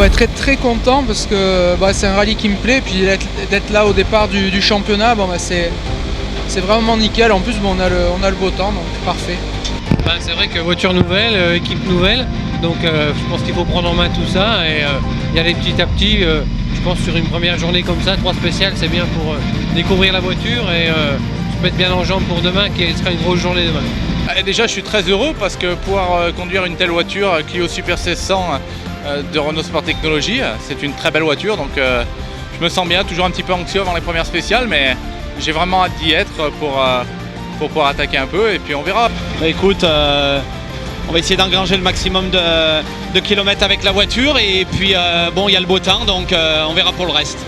ouais, très très content parce que c'est un rallye qui me plaît. Puis d'être là au départ du championnat, c'est vraiment nickel. En plus, on a le beau temps, donc parfait. C'est vrai que voiture nouvelle, équipe nouvelle, donc je pense qu'il faut prendre en main tout ça et y aller petit à petit. Je pense sur une première journée comme ça, 3 spéciales, c'est bien pour découvrir la voiture et se mettre bien en jambe pour demain, qui sera une grosse journée demain. Déjà, je suis très heureux parce que pouvoir conduire une telle voiture, Clio Super 1600 de Renault Sport Technologies, c'est une très belle voiture, donc je me sens bien, toujours un petit peu anxieux avant les premières spéciales, mais j'ai vraiment hâte d'y être pour pouvoir attaquer un peu et puis on verra. Écoute, on va essayer d'engranger le maximum de kilomètres avec la voiture et puis il y a le beau temps, donc on verra pour le reste.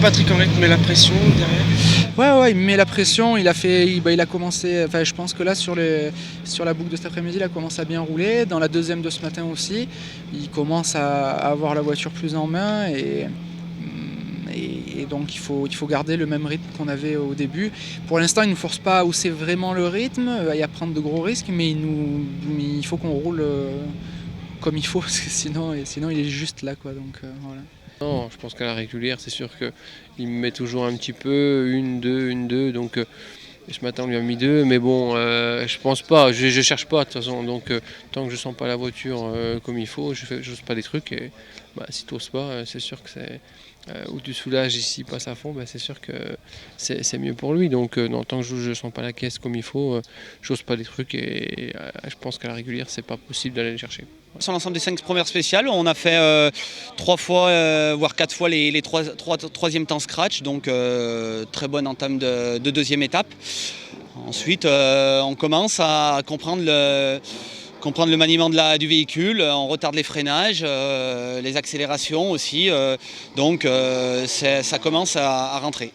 Patrick Henry met la pression derrière. Ouais, il met la pression. Il a commencé. Enfin, je pense que là sur la boucle de cet après-midi, il a commencé à bien rouler. Dans la deuxième de ce matin aussi, il commence à avoir la voiture plus en main et donc il faut garder le même rythme qu'on avait au début. Pour l'instant, il ne nous force pas à hausser vraiment le rythme et à prendre de gros risques, mais il faut qu'on roule comme il faut, parce que sinon il est juste là, quoi. Donc voilà. Non, je pense qu'à la régulière, c'est sûr qu'il me met toujours un petit peu, une, deux, donc ce matin on lui a mis 2, mais bon, je pense pas, je cherche pas de toute façon, donc tant que je sens pas la voiture comme il faut, j'ose pas des trucs, et si tu n'oses pas, c'est sûr que c'est, ou tu soulages ici, passe à fond, c'est sûr que c'est mieux pour lui, donc tant que je sens pas la caisse comme il faut, j'ose pas des trucs, et je pense qu'à la régulière, c'est pas possible d'aller les chercher. Sur l'ensemble des 5 premières spéciales, on a fait 3 fois, voire 4 fois les 3e temps scratch, donc très bonne entame de deuxième étape. Ensuite, on commence à comprendre le maniement du véhicule, on retarde les freinages, les accélérations aussi, donc ça commence à rentrer.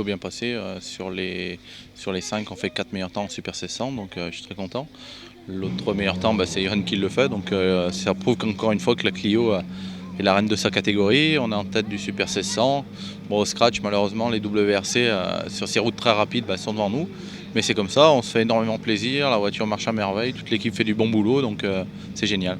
bien passé. Sur les 5, on fait 4 meilleurs temps en Super 1600, donc je suis très content. L'autre meilleur temps, c'est Irène qui le fait, donc ça prouve qu'encore une fois que la Clio est la reine de sa catégorie. On est en tête du Super 1600. Bon, au scratch, malheureusement, les WRC sur ces routes très rapides sont devant nous. Mais c'est comme ça, on se fait énormément plaisir, la voiture marche à merveille, toute l'équipe fait du bon boulot, donc c'est génial.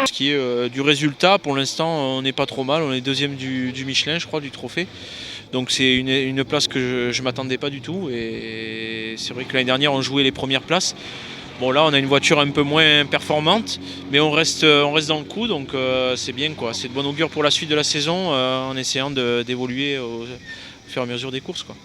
Ce qui est du résultat, pour l'instant, on n'est pas trop mal. On est deuxième du Michelin, je crois, du trophée. Donc c'est une place que je ne m'attendais pas du tout. Et c'est vrai que l'année dernière, on jouait les premières places. Bon, là, on a une voiture un peu moins performante, mais on reste dans le coup, donc c'est bien, quoi. C'est de bon augure pour la suite de la saison, en essayant d'évoluer au fur et à mesure des courses, quoi.